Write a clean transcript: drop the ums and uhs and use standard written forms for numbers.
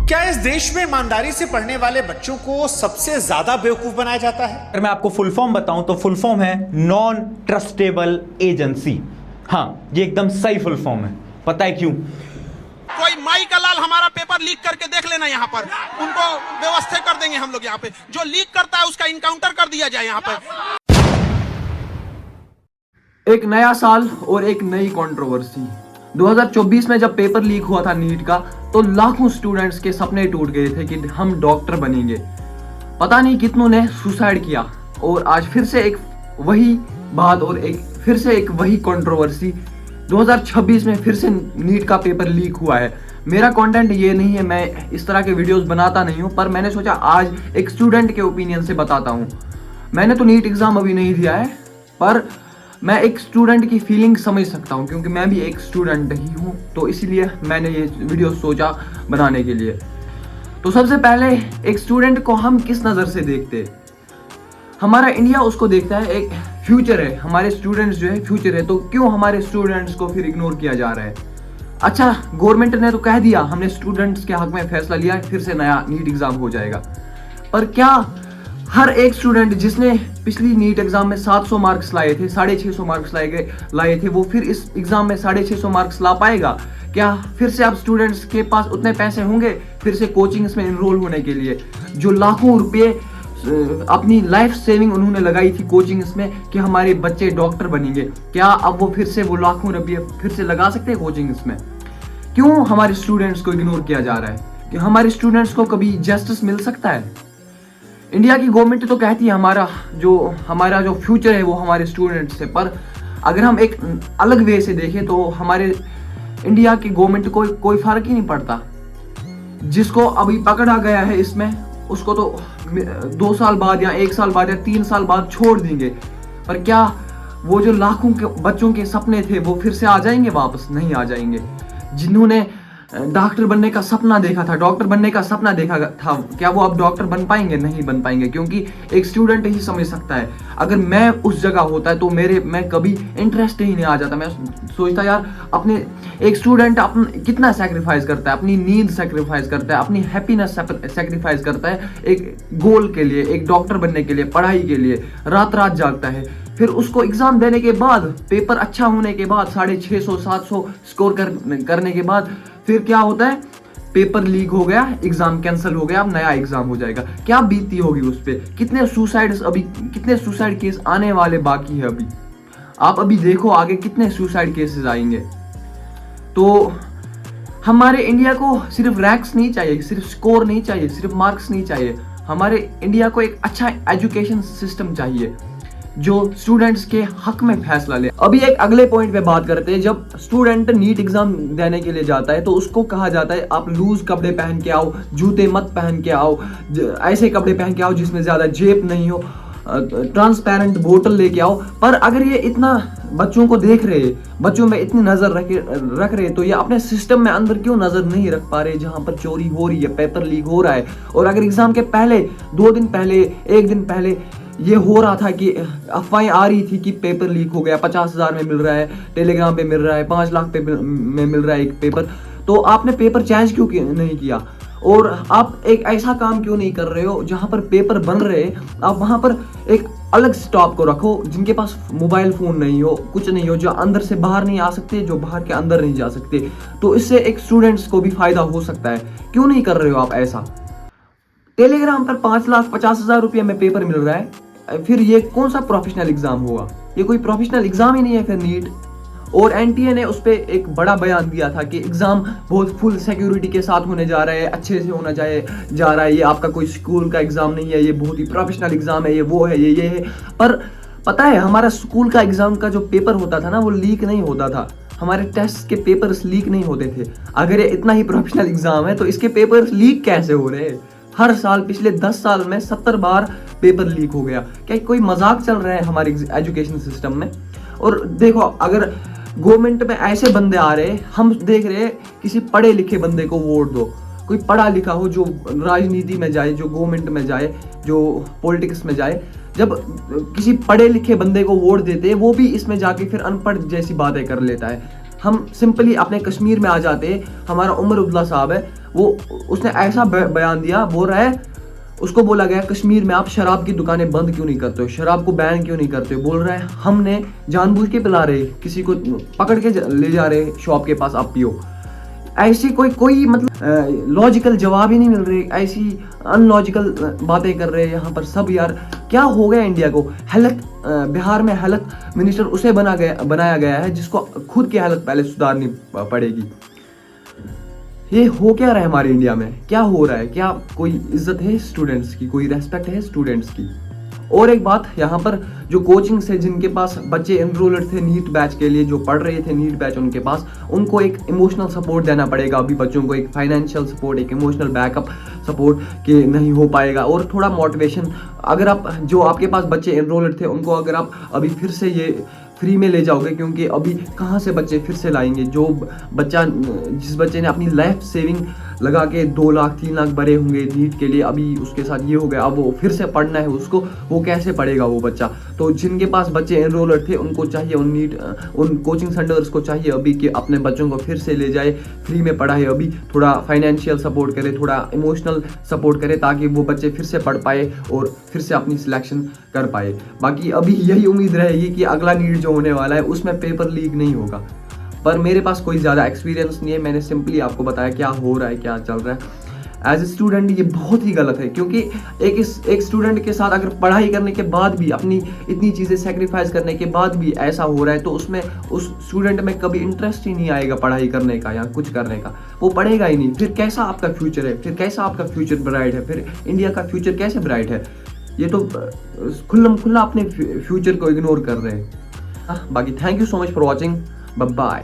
क्या इस देश में ईमानदारी से पढ़ने वाले बच्चों को सबसे ज्यादा बेवकूफ बनाया जाता है? अगर मैं आपको फुल फॉर्म बताऊं तो फुल फॉर्म है नॉन ट्रस्टेबल एजेंसी। हाँ, ये एकदम सही फुल फॉर्म है। पता है क्यों? कोई माई का लाल हमारा पेपर लीक करके देख लेना, यहाँ पर उनको व्यवस्था कर देंगे हम लोग। यहाँ पे जो लीक करता है उसका इनकाउंटर कर दिया जाए। यहाँ पर एक नया साल और एक नई कंट्रोवर्सी। 2024 में जब पेपर लीक हुआ था नीट का, तो लाखों स्टूडेंट्स के सपने टूट गए थे कि हम डॉक्टर बनेंगे। पता नहीं कितनों ने सुसाइड किया, और आज फिर से एक वही बात और फिर से एक वही कंट्रोवर्सी। 2026 में फिर से नीट का पेपर लीक हुआ है। मेरा कंटेंट ये नहीं है, मैं इस तरह के वीडियोस बनाता नहीं हूँ, पर मैंने सोचा आज एक स्टूडेंट के ओपिनियन से बताता हूँ। मैंने तो नीट एग्जाम अभी नहीं दिया है, पर मैं एक स्टूडेंट की फीलिंग समझ सकता हूँ, क्योंकि मैं भी एक स्टूडेंट ही हूँ। तो इसलिए मैंने ये वीडियो सोचा बनाने के लिए। तो सबसे पहले एक स्टूडेंट को हम किस नज़र से देखते हैं? हमारा इंडिया उसको देखता है एक फ्यूचर है, हमारे स्टूडेंट्स जो है फ्यूचर है। तो क्यों हमारे स्टूडेंट्स को फिर इग्नोर किया जा रहा है? अच्छा, गवर्नमेंट ने तो कह दिया हमने स्टूडेंट्स के हक में फैसला लिया, फिर से नया नीट एग्जाम हो जाएगा। पर क्या हर एक स्टूडेंट जिसने पिछली नीट एग्जाम में 700 मार्क्स लाए थे, 650 मार्क्स लाए थे, वो फिर इस एग्जाम में 650 मार्क्स ला पाएगा? क्या फिर से अब स्टूडेंट्स के पास उतने पैसे होंगे फिर से कोचिंग्स में इनरोल होने के लिए? जो लाखों रुपए अपनी लाइफ सेविंग उन्होंने लगाई थी कोचिंग्स में कि हमारे बच्चे डॉक्टर बनेंगे, क्या अब वो फिर से वो लाखों रुपये फिर से लगा सकते हैं कोचिंग्स में? क्यों हमारे स्टूडेंट्स को इग्नोर किया जा रहा है? कि हमारे स्टूडेंट्स को कभी जस्टिस मिल सकता है? इंडिया की गवर्नमेंट तो कहती है हमारा जो फ्यूचर है वो हमारे स्टूडेंट्स है, पर अगर हम एक अलग वे से देखें तो हमारे इंडिया की गवर्नमेंट को कोई फर्क ही नहीं पड़ता। जिसको अभी पकड़ा गया है इसमें, उसको तो 2 साल बाद या 1 साल बाद या 3 साल बाद छोड़ देंगे। पर क्या वो जो लाखों के बच्चों के सपने थे वो फिर से आ जाएंगे वापस? नहीं आ जाएंगे। जिन्होंने डॉक्टर बनने का सपना देखा था, डॉक्टर बनने का सपना देखा था, क्या वो अब डॉक्टर बन पाएंगे? नहीं बन पाएंगे, क्योंकि एक स्टूडेंट ही समझ सकता है। अगर मैं उस जगह होता है तो मैं कभी इंटरेस्ट ही नहीं आ जाता। मैं सोचता यार, अपने एक स्टूडेंट कितना सेक्रीफाइस करता है, अपनी नींद सेक्रीफाइस करता है, अपनी हैप्पीनेस सेक्रीफाइस करता है एक गोल के लिए, एक डॉक्टर बनने के लिए, पढ़ाई के लिए रात रात जागता है। फिर उसको एग्जाम देने के बाद, पेपर अच्छा होने के बाद, 650 700 स्कोर करने के बाद फिर क्या होता है? पेपर लीक हो गया, एग्जाम कैंसिल हो गया, अब नया एग्जाम हो जाएगा। क्या बीती होगी उस पे? कितने सुसाइड केस आने वाले बाकी है अभी? आप अभी देखो आगे कितने सुसाइड केसेस आएंगे। तो हमारे इंडिया को सिर्फ रैंक्स नहीं चाहिए, सिर्फ स्कोर नहीं चाहिए, सिर्फ मार्क्स नहीं चाहिए। हमारे इंडिया को एक अच्छा एजुकेशन सिस्टम चाहिए जो स्टूडेंट्स के हक में फैसला ले। अभी एक अगले पॉइंट पे बात करते हैं। जब स्टूडेंट नीट एग्जाम देने के लिए जाता है तो उसको कहा जाता है आप लूज कपड़े पहन के आओ, जूते मत पहन के आओ, ऐसे कपड़े पहन के आओ जिसमें ज्यादा जेब नहीं हो, ट्रांसपेरेंट बोतल लेके आओ। पर अगर ये इतना बच्चों को देख रहे, बच्चों में इतनी नजर रख रहे, तो ये अपने सिस्टम में अंदर क्यों नजर नहीं रख पा रहे जहां पर चोरी हो रही है, पेपर लीक हो रहा है? और अगर एग्जाम के पहले 2 दिन पहले, 1 दिन पहले ये हो रहा था कि अफवाहें आ रही थी कि पेपर लीक हो गया, 50,000 में मिल रहा है, टेलीग्राम पे मिल रहा है, 5 लाख में मिल रहा है एक पेपर, तो आपने पेपर चेंज क्यों नहीं किया? और आप एक ऐसा काम क्यों नहीं कर रहे हो जहां पर पेपर बन रहे, आप वहां पर एक अलग स्टाफ को रखो जिनके पास मोबाइल फोन नहीं हो, कुछ नहीं हो, जो अंदर से बाहर नहीं आ सकते, जो बाहर के अंदर नहीं जा सकते। तो इससे एक स्टूडेंट्स को भी फायदा हो सकता है। क्यों नहीं कर रहे हो आप ऐसा? टेलीग्राम पर 5,50,000 रुपये में पेपर मिल रहा है, फिर ये कौन सा प्रोफेशनल एग्जाम हुआ? ये कोई प्रोफेशनल एग्जाम ही नहीं है फिर नीट। और एनटीए ने उस पर एक बड़ा बयान दिया था कि एग्जाम बहुत फुल सिक्योरिटी के साथ होने जा रहा है, अच्छे से होना जा रहा है, ये आपका कोई स्कूल का एग्जाम नहीं है, ये बहुत ही प्रोफेशनल एग्जाम है, ये वो है, ये है। पर पता है, हमारा स्कूल का एग्जाम का जो पेपर होता था ना, वो लीक नहीं होता था। हमारे टेस्ट के पेपर्स लीक नहीं होते थे। अगर ये इतना ही प्रोफेशनल एग्जाम है तो इसके पेपर्स लीक कैसे हो रहे हैं? हर साल पिछले 10 साल में 70 बार पेपर लीक हो गया। क्या कोई मजाक चल रहा है हमारे एजुकेशन सिस्टम में? और देखो, अगर गवर्नमेंट में ऐसे बंदे आ रहे, हम देख रहे किसी पढ़े लिखे बंदे को वोट दो, कोई पढ़ा लिखा हो जो राजनीति में जाए, जो गवर्नमेंट में जाए, जो पॉलिटिक्स में जाए। जब किसी पढ़े लिखे बंदे को वोट देते हैं, वो भी इसमें जाके फिर अनपढ़ जैसी बातें कर लेता है। हम सिंपली अपने कश्मीर में आ जाते हैं। हमारा उमर अब्दुल्ला साहब है, वो उसने ऐसा बयान दिया, बोल रहा है, उसको बोला गया कश्मीर में आप शराब की दुकानें बंद क्यों नहीं करते हो, शराब को बैन क्यों नहीं करते हो। बोल रहा है हमने जानबूझ के पिला रहे, किसी को पकड़ के ले जा रहे शॉप के पास, आप पियो। ऐसी कोई मतलब लॉजिकल जवाब ही नहीं मिल रहे, ऐसी अनलॉजिकल बातें कर रहे हैं यहाँ पर सब। यार क्या हो गया इंडिया को। हेल्थ बिहार में हेल्थ मिनिस्टर उसे बनाया गया है जिसको खुद की हालत पहले सुधारनी पड़ेगी। ये हो क्या रहा है हमारे इंडिया में, क्या हो रहा है? क्या कोई इज्जत है स्टूडेंट्स की, कोई रेस्पेक्ट है स्टूडेंट्स की? और एक बात, यहाँ पर जो कोचिंग से जिनके पास बच्चे एनरोल्ड थे नीट बैच के लिए, जो पढ़ रहे थे नीट बैच उनके पास, उनको एक इमोशनल सपोर्ट देना पड़ेगा अभी बच्चों को, एक फाइनेंशियल सपोर्ट, एक इमोशनल बैकअप सपोर्ट के नहीं हो पाएगा। और थोड़ा मोटिवेशन, अगर आप जो आपके पास बच्चे एनरोल्ड थे उनको अगर आप अभी फिर से ये फ्री में ले जाओगे, क्योंकि अभी कहाँ से बच्चे फिर से लाएंगे? जो बच्चा, जिस बच्चे ने अपनी लाइफ सेविंग लगा के 2 लाख 3 लाख भरे होंगे नीट के लिए, अभी उसके साथ ये हो गया, अब वो फिर से पढ़ना है उसको, वो कैसे पढ़ेगा वो बच्चा? तो जिनके पास बच्चे एनरोल्ड थे उनको चाहिए, उन कोचिंग सेंटर्स को चाहिए अभी कि अपने बच्चों को फिर से ले जाए, फ्री में पढ़ाए, अभी थोड़ा फाइनेंशियल सपोर्ट करे, थोड़ा इमोशनल सपोर्ट करे, ताकि वो बच्चे फिर से पढ़ पाए और फिर से अपनी सिलेक्शन कर पाए। बाकी अभी यही उम्मीद रहेगी कि अगला नीट जो होने वाला है उसमें पेपर लीक नहीं होगा, पर मेरे पास कोई ज़्यादा एक्सपीरियंस नहीं है, मैंने सिंपली आपको बताया क्या हो रहा है, क्या चल रहा है। एज ए स्टूडेंट ये बहुत ही गलत है, क्योंकि एक स्टूडेंट के साथ अगर पढ़ाई करने के बाद भी, अपनी इतनी चीज़ें सेक्रीफाइस करने के बाद भी ऐसा हो रहा है, तो उसमें उस स्टूडेंट में कभी इंटरेस्ट ही नहीं आएगा पढ़ाई करने का या कुछ करने का, वो पढ़ेगा ही नहीं। फिर कैसा आपका फ्यूचर है, फिर कैसा आपका फ्यूचर ब्राइट है, फिर इंडिया का फ्यूचर कैसे ब्राइट है? ये तो खुल्ला अपने फ्यूचर को इग्नोर कर रहे हैं। बाकी thank you so much for watching, bye bye.